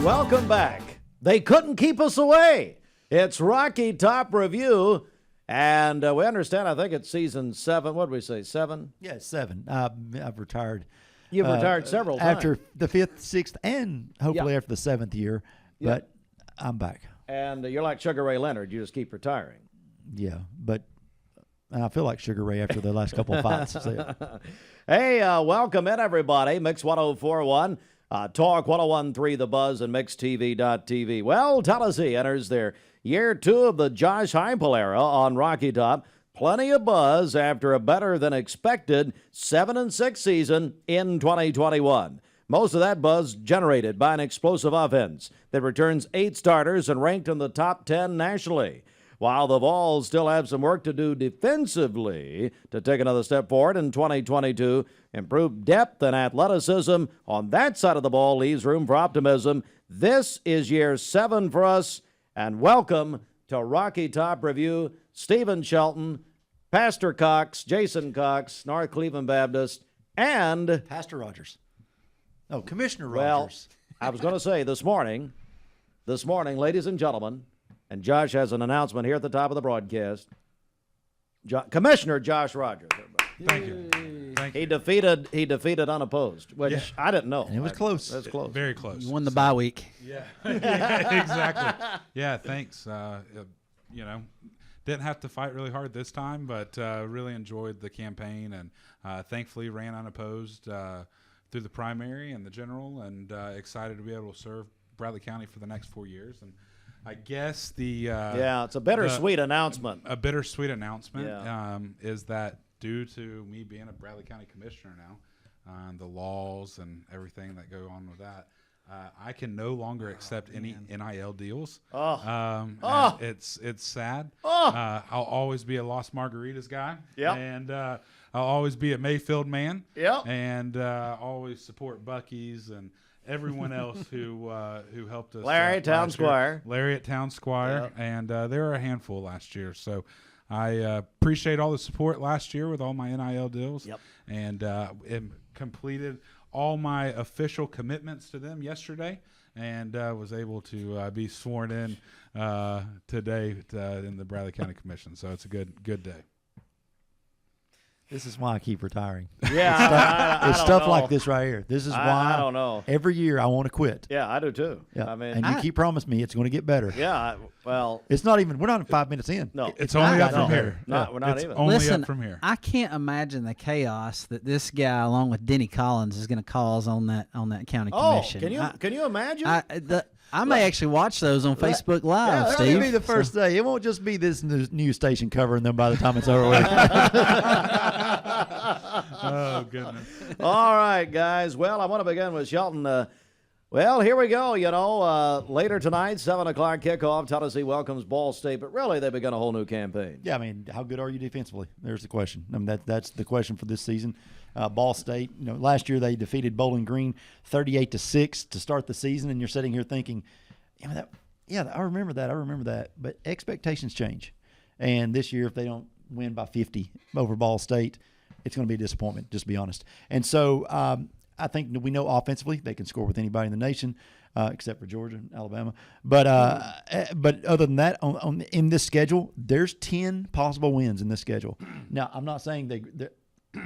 Welcome back. They couldn't keep us away. It's Rocky Top Review, and we understand, I think it's season 7. What did we say, 7? Yeah, 7. I've retired. You've retired several times. After the 5th, 6th, and hopefully after the 7th year, but I'm back. And you're like Sugar Ray Leonard. You just keep retiring. Yeah, but I feel like Sugar Ray after the last couple of fights. So. Hey, welcome in, everybody. Mix 104.1. Talk 101.3 The Buzz and MixTV.tv. Well, Tennessee enters their year 2 of the Josh Heupel era on Rocky Top. Plenty of buzz after a better-than-expected 7-6 season in 2021. Most of that buzz generated by an explosive offense that returns 8 starters and ranked in the top 10 nationally. While the Vols still have some work to do defensively to take another step forward in 2022, improved depth and athleticism on that side of the ball leaves room for optimism. This is year 7 for us, and welcome to Rocky Top Review. Stephen Shelten, Pastor Cox, Jason Cox, North Cleveland Baptist, and Pastor Rogers. Oh, Commissioner well, Rogers. I was going to say this morning, ladies and gentlemen, and Josh has an announcement here at the top of the broadcast. Commissioner Josh Rogers. Thank you. Thank you. He defeated unopposed, which I didn't know. And it was close. It was close. Very close. You won the bye week. Yeah. Yeah, exactly. Yeah, thanks. Didn't have to fight really hard this time, but really enjoyed the campaign, and thankfully ran unopposed through the primary and the general, and excited to be able to serve Bradley County for the next 4 years. And I guess it's a bittersweet announcement. A bittersweet announcement Yeah. is that due to me being a Bradley County commissioner now, the laws and everything that go on with that, I can no longer accept any NIL deals. It's sad. I'll always be a Los Margaritas guy. Yep. And I'll always be a Mayfield man. Yep. And always support Buc-ee's and everyone else who helped us. Larry at Town Squire. Larry at Town Squire. Yep. And there were a handful last year. So I appreciate all the support last year with all my NIL deals. Yep. And completed all my official commitments to them yesterday, and was able to be sworn in today in the Bradley County Commission. So it's a good day. This is why I keep retiring. Yeah, it's I stuff don't like know. this right here. This is why I don't know. Every year I want to quit. Yeah, I do too. Yeah. I mean, and you keep promising me it's going to get better. yeah. Well, It's not even. We're not 5 minutes in. no, It's only up no. from here. We're not It's even. only Listen, up from here. I can't imagine the chaos that this guy, along with Denny Collins, is going to cause on that county commission. Can you imagine? I may actually watch those on Facebook Live, That'll Steve. be the first day. It won't just be this news station covering them by the time it's over with. Oh, goodness. All right, guys. Well, I want to begin with Shelten. Well, here we go. Later tonight, 7 o'clock kickoff. Tennessee welcomes Ball State, but really they begun a whole new campaign. Yeah, I mean, how good are you defensively? There's the question. I mean, that's the question for this season. Ball State, last year they defeated Bowling Green 38-6 to start the season, and you're sitting here thinking, I remember that. But expectations change, and this year if they don't win by 50 over Ball State, it's going to be a disappointment, just to be honest. And so I think we know offensively they can score with anybody in the nation, except for Georgia and Alabama. But other than that, in this schedule, there's 10 possible wins in this schedule. Now, I'm not saying they're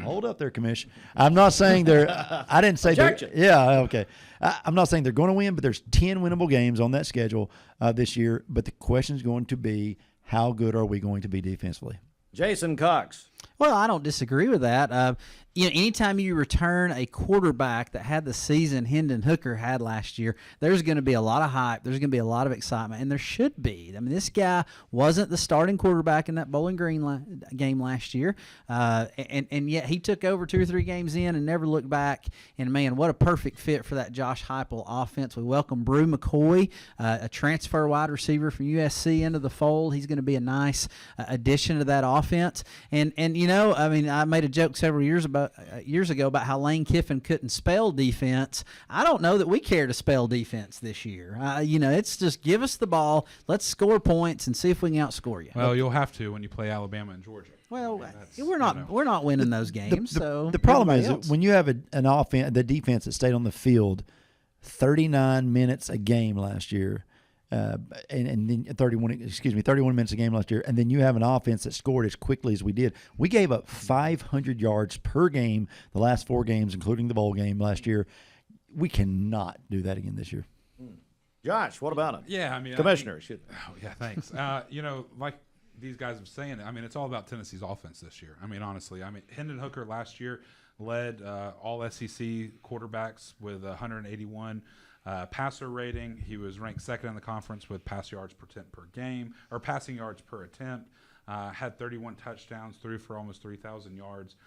hold up there, Commish. I'm not saying they're – I didn't say Objection. Yeah, okay. I'm not saying they're going to win, but there's 10 winnable games on that schedule this year. But the question is going to be, how good are we going to be defensively? Jason Cox. Well, I don't disagree with that. Anytime you return a quarterback that had the season Hendon Hooker had last year, there's going to be a lot of hype. There's going to be a lot of excitement, and there should be. I mean, this guy wasn't the starting quarterback in that Bowling Green game last year, and yet he took over 2 or 3 games in and never looked back. And, man, what a perfect fit for that Josh Heupel offense. We welcome Brew McCoy, a transfer wide receiver from USC, into the fold. He's going to be a nice addition to that offense. And I mean, I made a joke several years ago about how Lane Kiffin couldn't spell defense. I don't know that we care to spell defense this year. It's just give us the ball, let's score points, and see if we can outscore you. Well, you'll have to when you play Alabama and Georgia. Well, we're not winning those games. The problem is when you have an offense, the defense that stayed on the field 39 minutes a game last year. And then 31 minutes a game last year, and then you have an offense that scored as quickly as we did. We gave up 500 yards per game the last 4 games, including the bowl game last year. We cannot do that again this year. Josh, what about him? Yeah, I mean, Commissioner. Oh, yeah, thanks. Like these guys have saying, I mean, it's all about Tennessee's offense this year. I mean, honestly, Hendon Hooker last year led all SEC quarterbacks with 181 passer rating. He was ranked second in the conference with passing yards per attempt. Had 31 touchdowns, threw for almost 3,000 yards.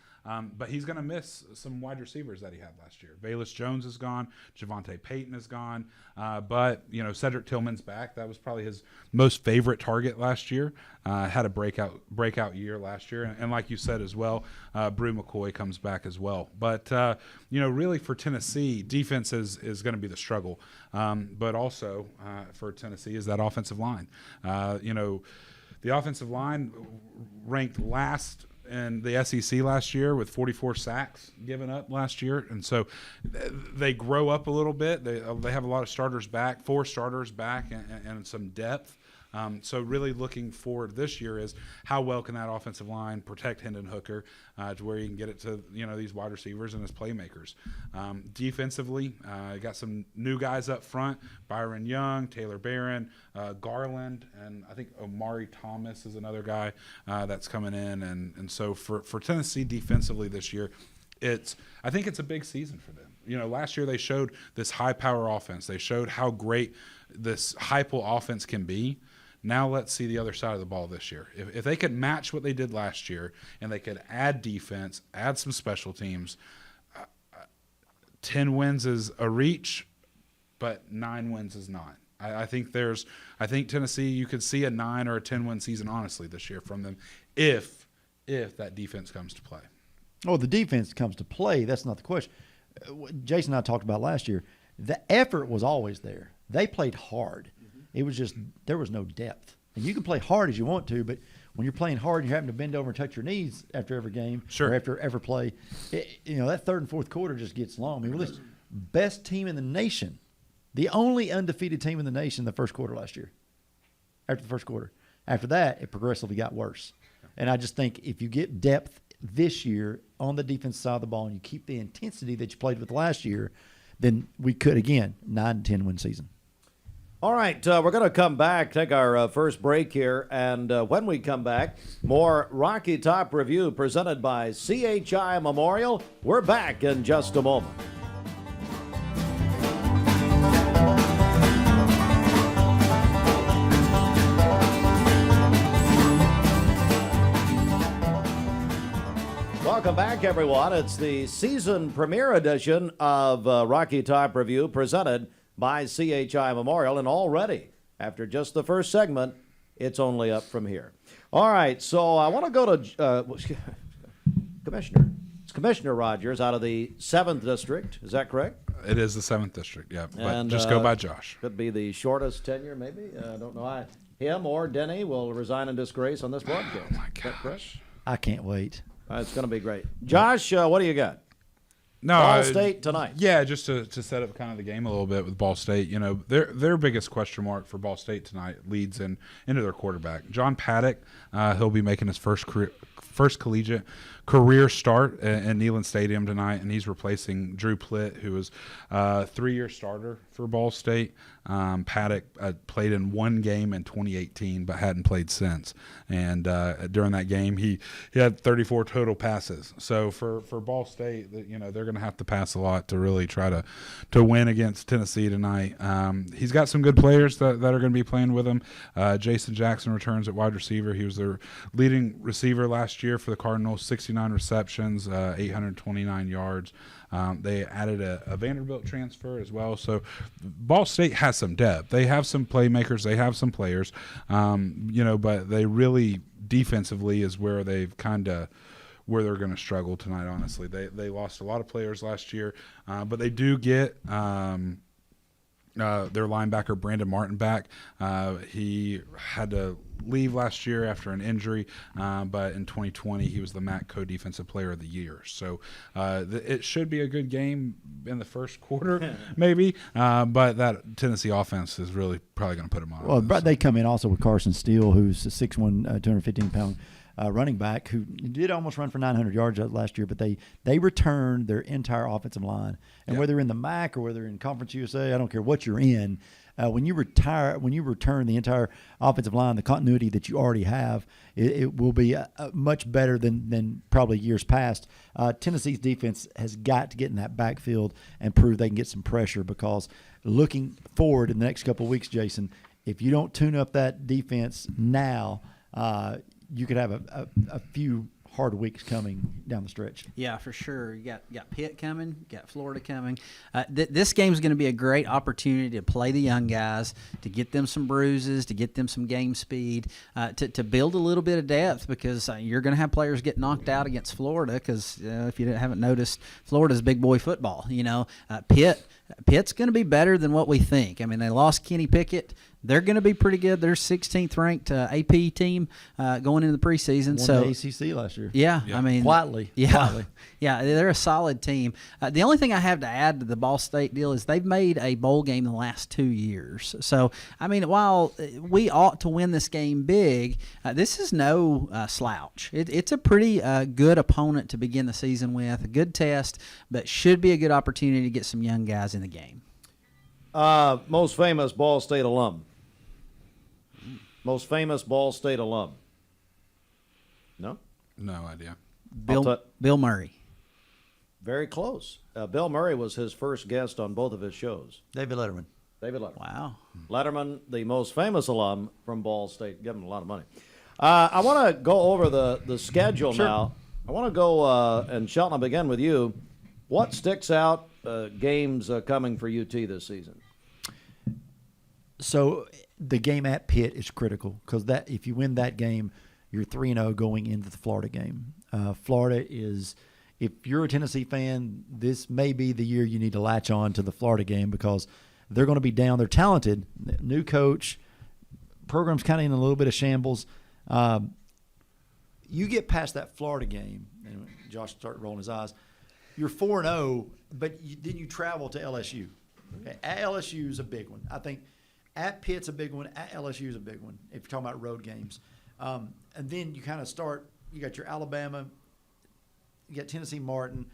But he's going to miss some wide receivers that he had last year. Bayless Jones is gone. Javonte Payton is gone. But Cedric Tillman's back. That was probably his most favorite target last year. Had a breakout year last year. And like you said as well, Brew McCoy comes back as well. But, really for Tennessee, defense is going to be the struggle. But also for Tennessee is that offensive line. The offensive line ranked last in the SEC last year with 44 sacks given up last year. And so they grow up a little bit. They have a lot of starters back, 4 starters back, and some depth. So really looking forward this year is how well can that offensive line protect Hendon Hooker to where you can get it to these wide receivers and his playmakers. Defensively, got some new guys up front: Byron Young, Taylor Barron, Garland, and I think Omari Thomas is another guy that's coming in. And so for Tennessee defensively this year, I think it's a big season for them. Last year they showed this high-power offense. They showed how great this Heupel offense can be. Now let's see the other side of the ball this year. If they could match what they did last year and they could add defense, add some special teams, 10 wins is a reach, but 9 wins is not. I think Tennessee, you could see a 9 or a 10-win season, honestly, this year from them if that defense comes to play. Oh, the defense comes to play. That's not the question. Jason and I talked about last year. The effort was always there. They played hard. It was just there was no depth. And you can play hard as you want to, but when you're playing hard and you're having to bend over and touch your knees after every game or after every play, that third and fourth quarter just gets long. I mean, we're the best team in the nation, the only undefeated team in the nation in the first quarter last year, after the first quarter. After that, it progressively got worse. And I just think if you get depth this year on the defensive side of the ball and you keep the intensity that you played with last year, then we could, again, 9-10-win season. All right, we're going to come back, take our first break here, and when we come back, more Rocky Top Review presented by CHI Memorial. We're back in just a moment. Welcome back, everyone. It's the season premiere edition of Rocky Top Review presented by CHI Memorial, and already, after just the first segment, it's only up from here. All right, so I want to go to Commissioner. It's Commissioner Rogers out of the 7th District. Is that correct? It is the 7th District, yeah. But And, just go by Josh. Could be the shortest tenure, maybe. I don't know. Him or Denny will resign in disgrace on this broadcast. Oh, my gosh. I can't wait. It's going to be great. Josh, what do you got? No, Ball State tonight. Yeah, just to set up kind of the game a little bit with Ball State. Their biggest question mark for Ball State tonight leads into their quarterback, John Paddock. He'll be making his first collegiate career start in Neyland Stadium tonight, and he's replacing Drew Plitt, who was a 3-year starter for Ball State. Paddock played in 1 game in 2018, but hadn't played since. And during that game, he had 34 total passes. So for Ball State, they're going to have to pass a lot to really try to win against Tennessee tonight. He's got some good players that are going to be playing with him. Jason Jackson returns at wide receiver. He was their leading receiver last year for the Cardinals, 69 receptions, 829 yards. They added a Vanderbilt transfer as well. So Ball State has some depth. They have some playmakers. They have some players, but they really defensively is where they've where they're going to struggle tonight, honestly. They lost a lot of players last year, but they do get their linebacker Brandon Martin back. He had to leave last year after an injury, but in 2020 he was the MAC co-defensive player of the year. So it should be a good game in the first quarter, maybe. But that Tennessee offense is really probably going to put them on. Well, they come in also with Carson Steele, who's a 6'1", 215-pound running back who did almost run for 900 yards last year, but they returned their entire offensive line. And whether in the MAC or whether in Conference USA, I don't care what you're in, when you return the entire offensive line, the continuity that you already have, it will be much better than probably years past. Tennessee's defense has got to get in that backfield and prove they can get some pressure, because looking forward in the next couple of weeks, Jason, if you don't tune up that defense now, you could have a few hard weeks coming down the stretch. Yeah, for sure. You got Pitt coming, you got Florida coming. This game's going to be a great opportunity to play the young guys, to get them some bruises, to get them some game speed, to build a little bit of depth, because you're going to have players get knocked out against Florida, because if you haven't noticed, Florida's big boy football. Pitt's going to be better than what we think. I mean, they lost Kenny Pickett. They're going to be pretty good. They're 16th ranked AP team going into the preseason. Won the ACC last year. Yeah, I mean, quietly. Yeah, they're a solid team. The only thing I have to add to the Ball State deal is they've made a bowl game the last 2 years. So, I mean, while we ought to win this game big, this is no slouch. It's a pretty good opponent to begin the season with, a good test, but should be a good opportunity to get some young guys in the game. Most famous Ball State alum. Most famous Ball State alum. No? No idea. Bill Murray. Very close. Bill Murray was his first guest on both of his shows. David Letterman. Wow. Letterman, the most famous alum from Ball State. Give him a lot of money. I want to go over the schedule now. I want to go, and Shelten, I'll begin with you. What sticks out games coming for UT this season? So the game at Pitt is critical, because that if you win that game, you're 3-0 going into the Florida game. Florida is, if you're a Tennessee fan, this may be the year you need to latch on to the Florida game, because they're going to be down. They're talented. New coach. Program's kind of in a little bit of shambles. You get past that Florida game, and Josh started rolling his eyes. You're 4-0, but then you travel to LSU. Okay? At LSU is a big one. I think at Pitt's a big one. At LSU is a big one, if you're talking about road games. And then you kind of start, you got your Alabama, you got Tennessee Martin,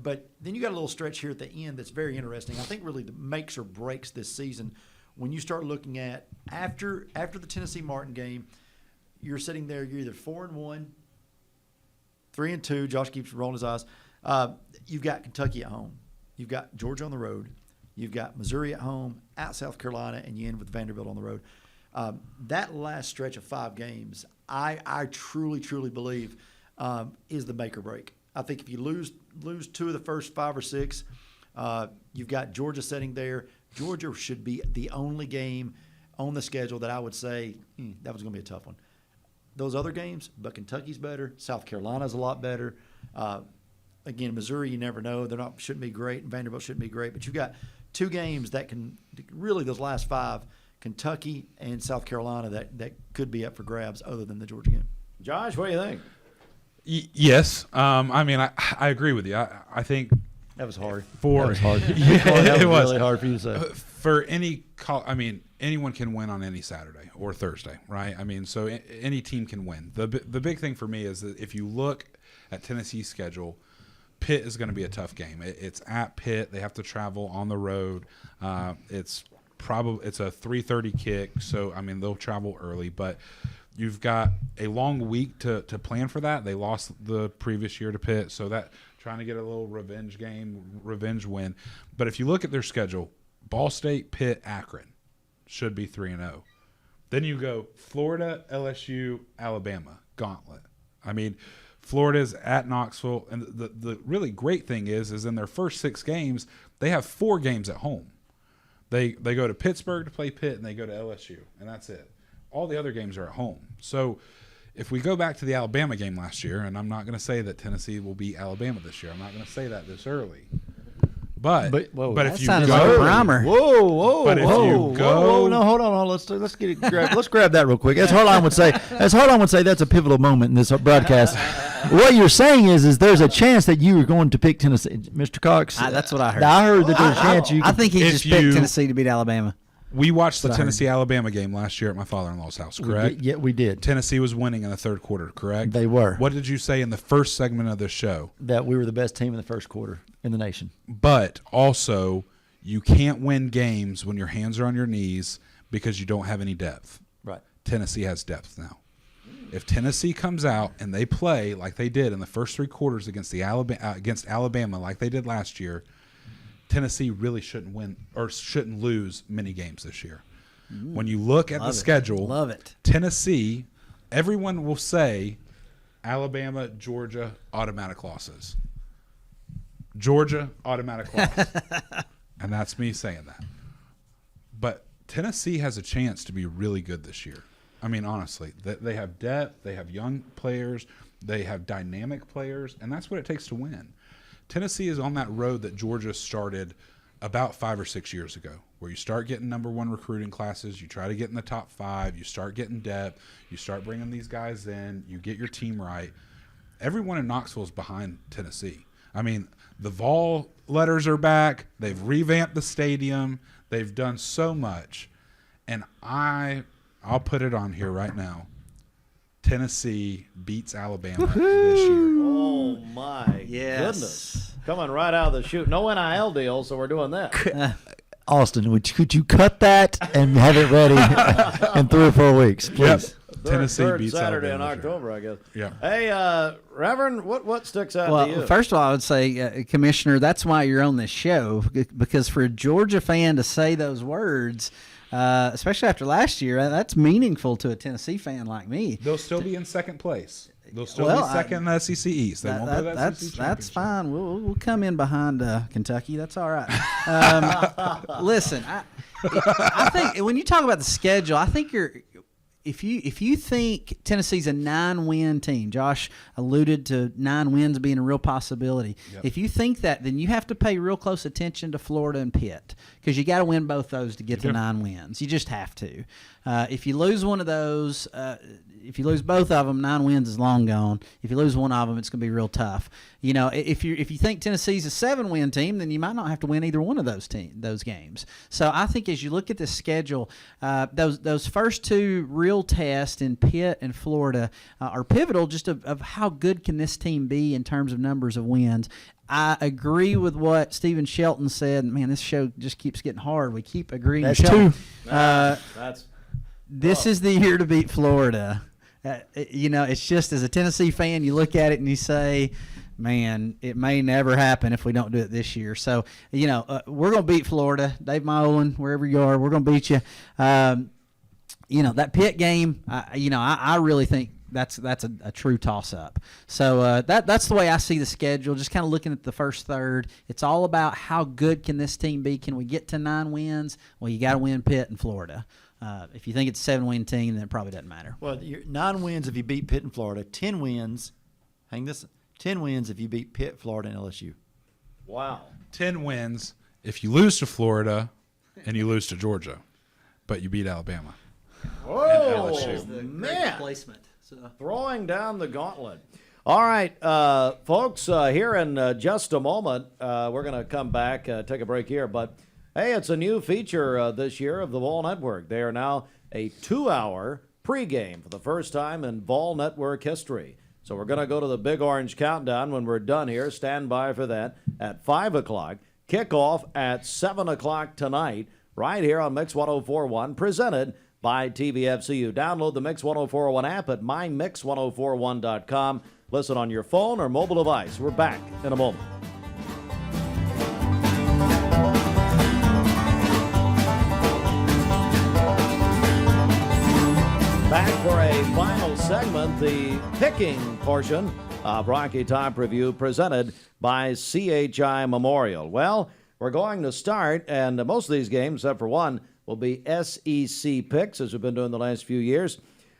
but then you got a little stretch here at the end that's very interesting. I think really makes or breaks this season when you start looking at after the Tennessee Martin game, you're sitting there, you're either 4-1, 3-2. Josh keeps rolling his eyes. You've got Kentucky at home. You've got Georgia on the road. You've got Missouri at home, at South Carolina, and you end with Vanderbilt on the road. That last stretch of 5 games, I truly, truly believe is the make or break. I think if you lose 2 of the first 5 or 6, you've got Georgia sitting there. Georgia should be the only game on the schedule that I would say that was going to be a tough one. Those other games, but Kentucky's better. South Carolina's a lot better. Again, Missouri, you never know. Shouldn't be great, and Vanderbilt shouldn't be great. But you've got 2 games that can really, those last 5, Kentucky and South Carolina, that could be up for grabs other than the Georgia game. Josh, what do you think? Yes. I mean, I agree with you. I think that was hard. That was hard. It was really hard for you to say. For anyone can win on any Saturday or Thursday, right? I mean, so any team can win. The big thing for me is that if you look at Tennessee's schedule, Pitt is going to be a tough game. It's at Pitt. They have to travel on the road. It's a 3:30 kick, so I mean they'll travel early, but you've got a long week to plan for that. They lost the previous year to Pitt, so that trying to get a little revenge win. But if you look at their schedule, Ball State, Pitt, Akron should be 3-0. Then you go Florida, LSU, Alabama, gauntlet. I mean, Florida's at Knoxville, and the really great thing is in their first 6 games, they have 4 games at home. They go to Pittsburgh to play Pitt, and they go to LSU, and that's it. All the other games are at home. So if we go back to the Alabama game last year, and I'm not going to say that Tennessee will beat Alabama this year. I'm not going to say that this early. But whoa. if That you sounded go, like a primer. Whoa! But if you go- no, hold on. Let's get it. Let's grab that real quick. As Hartline would say, that's a pivotal moment in this broadcast. What you're saying is there's a chance that you are going to pick Tennessee, Mr. Cox. That's what I heard. I heard that there's a chance you. I think he If just picked you- Tennessee to beat Alabama. we watched the Tennessee-Alabama game last year at my father-in-law's house, correct? Yeah, we did. Tennessee was winning in the third quarter, correct? They were. What did you say in the first segment of the show? That we were the best team in the first quarter in the nation. But also, you can't win games when your hands are on your knees because you don't have any depth. Right. Tennessee has depth now. If Tennessee comes out and they play like they did in the first three quarters against Alabama like they did last year, Tennessee really shouldn't win or shouldn't lose many games this year. When you look at the schedule, Love it. Tennessee, everyone will say Alabama, Georgia, automatic losses. Georgia, automatic loss. And that's me saying that. But Tennessee has a chance to be really good this year. I mean, honestly, they have depth, they have young players, they have dynamic players, and that's what it takes to win. Tennessee is on that road that Georgia started about 5 or 6 years ago, where you start getting number one recruiting classes, you try to get in the top 5, you start getting depth, you start bringing these guys in, you get your team right. Everyone in Knoxville is behind Tennessee. I mean, the Vol letters are back. They've revamped the stadium. They've done so much. And I'll put it on here right now. Tennessee beats Alabama this year. Oh, my Yes. goodness. Coming right out of the chute. No NIL deal, so we're doing that. Austin, could you cut that and have it ready in 3 or 4 weeks, please? Yep. Tennessee Third beats Saturday in Alabama this year. October, I guess. Yeah. Hey, Reverend, what sticks out to Well, you? first of all, I would say, Commissioner, that's why you're on this show, because for a Georgia fan to say those words, especially after last year, that's meaningful to a Tennessee fan like me. They'll still be in second place. They'll still Well, be second in the SEC East. They won't play the SEC that's championship. fine. We'll come in behind Kentucky. That's all right. Listen, I think when you talk about the schedule, I think if you think Tennessee's a 9-win team, Josh alluded to 9 wins being a real possibility. Yep. If you think that, then you have to pay real close attention to Florida and Pitt, because you got to win both those to get to 9 wins. You just have to. If you lose one of those, if you lose both of them, 9 wins is long gone. If you lose one of them, it's going to be real tough. You know, if you think Tennessee's a 7-win team, then you might not have to win either one of those games. So I think as you look at the schedule, those first 2 real tests in Pitt and Florida are pivotal, just of how good can this team be in terms of numbers of wins. I agree with what Stephen Shelten said. Man, this show just keeps getting hard. We keep agreeing. That's with Shelton. 2. This is the year to beat Florida. You know, it's just, as a Tennessee fan, you look at it and you say, man, it may never happen if we don't do it this year. So, you know, we're going to beat Florida. Dave Molan, wherever you are, we're going to beat you. You know, that Pitt game, I really think that's a true toss-up. So that's the way I see the schedule, just kind of looking at the first third. It's all about how good can this team be. Can we get to 9 wins? Well, you got to win Pitt and Florida. If you think it's a 7-win team, then it probably doesn't matter. Well, 9 wins if you beat Pitt and Florida. 10 wins. 10 wins if you beat Pitt, Florida, and LSU. Wow. 10 wins if you lose to Florida and you lose to Georgia, but you beat Alabama. Whoa, LSU. man. Placement. So. Throwing down the gauntlet. All right, folks, here in just a moment, we're going to come back, take a break here. But, hey, it's a new feature this year of the Vol Network. They are now a 2-hour pregame for the first time in Vol Network history. So we're going to go to the Big Orange Countdown when we're done here. Stand by for that at 5 o'clock. Kickoff at 7 o'clock tonight right here on Mix 104.1, presented by TVFCU. Download the Mix 104.1 app at mymix1041.com. Listen on your phone or mobile device. We're back in a moment. Back for a final segment, the picking portion of Rocky Top Review, presented by CHI Memorial. Well, we're going to start, and most of these games, except for one, will be SEC picks, as we've been doing the last few years.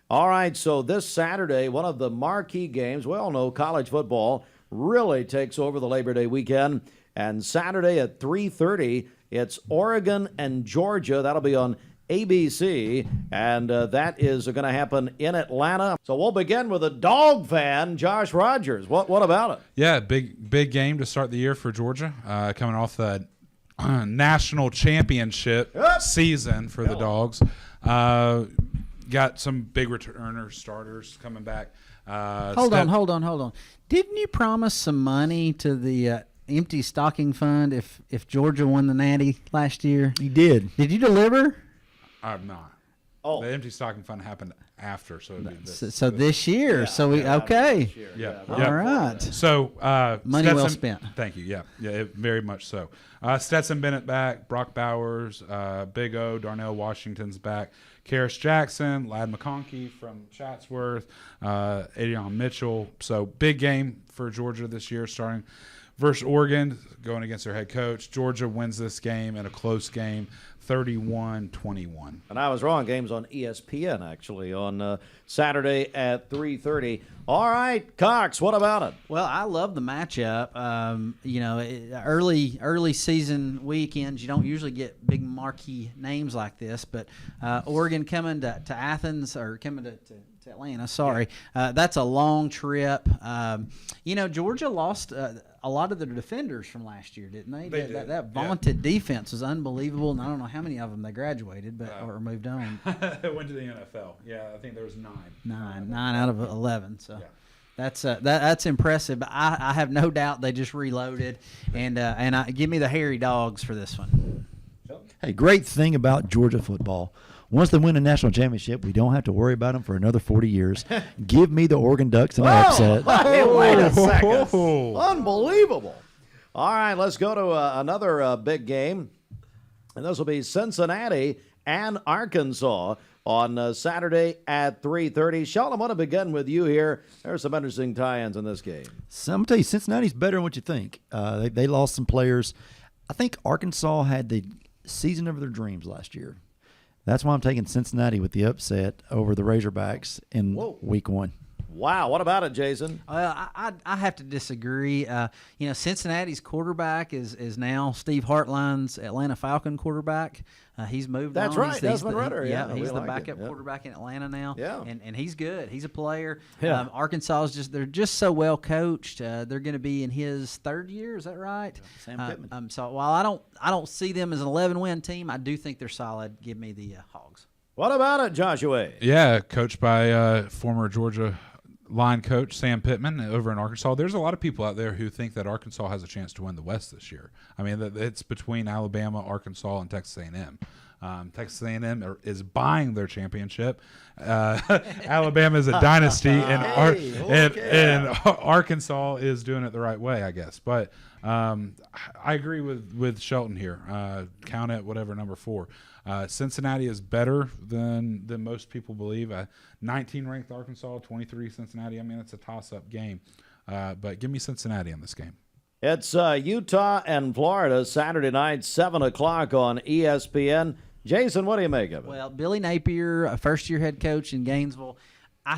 All right, so this Saturday, one of the marquee games, we all know college football really takes over the Labor Day weekend, And Saturday at 3:30, it's Oregon and Georgia. That'll be on ABC, and that is going to happen in Atlanta. So we'll begin with a dog fan, Josh Rogers. What about it? Yeah, big game to start the year for Georgia, coming off the national championship season for the Dogs. Got some big returners, starters coming back. Hold on. Didn't you promise some money to the empty stocking fund if Georgia won the Natty last year? He did. Did you deliver? I'm not. Oh, The empty stocking fund happened after, so it'd be this. So this year. Okay. Yeah. All right. So Money well spent. Thank you. Yeah, very much so. Stetson Bennett back, Brock Bowers, Big O, Darnell Washington's back, Karis Jackson, Ladd McConkey from Chatsworth, Adrian Mitchell. So big game for Georgia this year, starting versus Oregon, going against their head coach. Georgia wins this game in a close game, 31-21. And I was wrong. Game's on ESPN, actually, on Saturday at 3:30. All right, Cox, what about it? Well, I love the matchup. Early season weekends, you don't usually get big marquee names like this, but Oregon coming to Athens or coming to Atlanta. Sorry, that's a long trip. Georgia lost a lot of their defenders from last year, didn't they? That vaunted defense was unbelievable, and I don't know how many of them they graduated, or moved on. Went to the NFL. Yeah, I think there was 9. 9 out of 11. So. Yeah. That's impressive. But I have no doubt they just reloaded, and give me the hairy dogs for this one. Hey, great thing about Georgia football. Once they win a national championship, we don't have to worry about them for another 40 years. Give me the Oregon Ducks in an upset. Hey, wait a second. Unbelievable. All right, let's go to another big game, and this will be Cincinnati and Arkansas on Saturday at 3:30. Shelten, I want to begin with you here. There are some interesting tie-ins in this game. So I'm going to tell you, Cincinnati's better than what you think. They lost some players. I think Arkansas had the season of their dreams last year. That's why I'm taking Cincinnati with the upset over the Razorbacks in week 1. Wow. What about it, Jason? I have to disagree. Cincinnati's quarterback is now Steve Hartline's Atlanta Falcon quarterback. He's moved on. That's right. Desmond Ritter. Yeah, he's the like backup quarterback in Atlanta now. Yeah. And he's good. He's a player. Yeah. Arkansas they're just so well coached. They're going to be in his third year. Is that right? Sam Pittman. So while I don't see them as an 11-win team, I do think they're solid. Give me the Hogs. What about it, Joshua? Yeah, coached by former Georgia line coach Sam Pittman over in Arkansas. There's a lot of people out there who think that Arkansas has a chance to win the West this year. I mean, it's between Alabama, Arkansas, and Texas A&M. Texas A&M is buying their championship. Alabama is a dynasty, and Arkansas is doing it the right way, I guess. But I agree with Shelten here. Count it whatever, number 4. Cincinnati is better than most people believe. 19 ranked Arkansas, 23 Cincinnati. I mean, it's a toss-up game. But give me Cincinnati in this game. It's Utah and Florida Saturday night, 7 o'clock on ESPN. Jason, what do you make of it? Well, Billy Napier, a first-year head coach in Gainesville.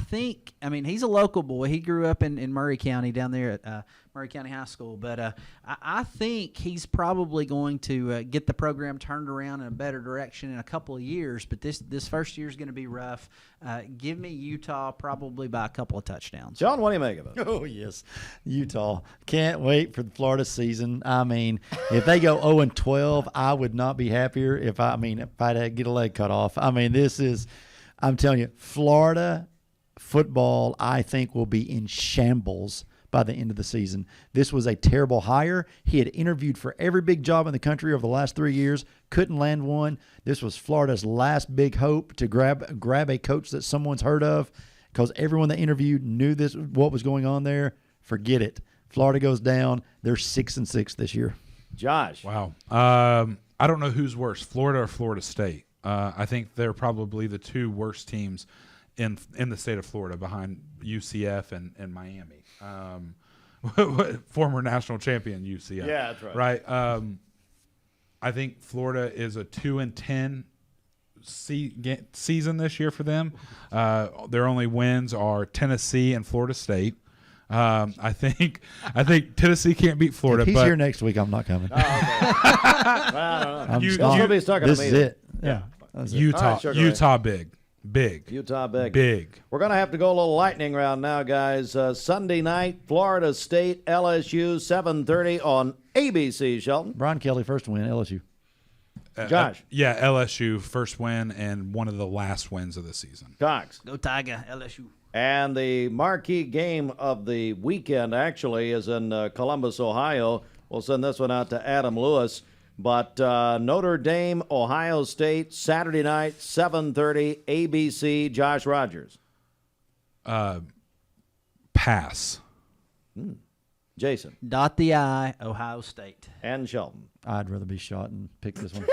He's a local boy. He grew up in Murray County down there at Murray County High School. But I think he's probably going to get the program turned around in a better direction in a couple of years. But this first year is going to be rough. Give me Utah probably by a couple of touchdowns. John, what do you make of it? Oh, yes. Utah. Can't wait for the Florida season. I mean, if they go 0-12, I would not be happier if I'd get a leg cut off. I mean, I'm telling you, Florida football, I think, will be in shambles by the end of the season. This was a terrible hire. He had interviewed for every big job in the country over the last 3 years, couldn't land one. This was Florida's last big hope to grab a coach that someone's heard of, because everyone that interviewed knew what was going on there. Forget it. Florida goes down. They're 6-6 this year. Josh. Wow. I don't know who's worse, Florida or Florida State. I think they're probably the two worst teams in the state of Florida, behind UCF and Miami. Former national champion UCF. Yeah, that's right. Right. I think Florida is a 2-10 season this year for them. Their only wins are Tennessee and Florida State. I think Tennessee can't beat Florida. If he's but here next week, I'm not coming. Oh, okay. Well, I don't know. I'm You- stuck. He'll be stuck in a This is meeting. it. Yeah. That's it. Utah, All right, Sugar Ray. Utah, big. Utah big. Big. We're going to have to go a little lightning round now, guys. Sunday night, Florida State, LSU, 7:30 on ABC, Shelton. Brian Kelly first win, LSU. Josh. Yeah, LSU first win and one of the last wins of the season. Cox. Go Tiger, LSU. And the marquee game of the weekend actually is in Columbus, Ohio. We'll send this one out to Adam Lewis. But Notre Dame, Ohio State, Saturday night, 7:30, ABC, Josh Rogers. Pass. Jason. Dot the I, Ohio State. And Shelton. I'd rather be shot and pick this one.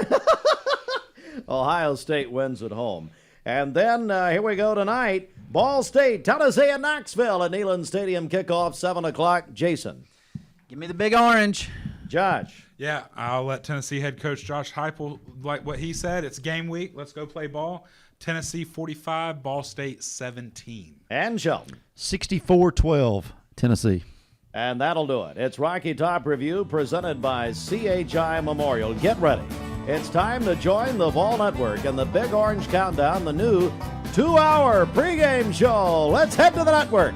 Ohio State wins at home. And then here we go tonight. Ball State, Tennessee and Knoxville at Neyland Stadium kickoff, 7 o'clock. Jason. Give me the big orange. Josh. Yeah, I'll let Tennessee head coach Josh Heupel, like what he said. It's game week. Let's go play ball. Tennessee 45, Ball State 17. And Shelton. 64-12, Tennessee. And that'll do it. It's Rocky Top Review presented by CHI Memorial. Get ready. It's time to join the Vol Network and the Big Orange Countdown, the new 2-hour pregame show. Let's head to the network.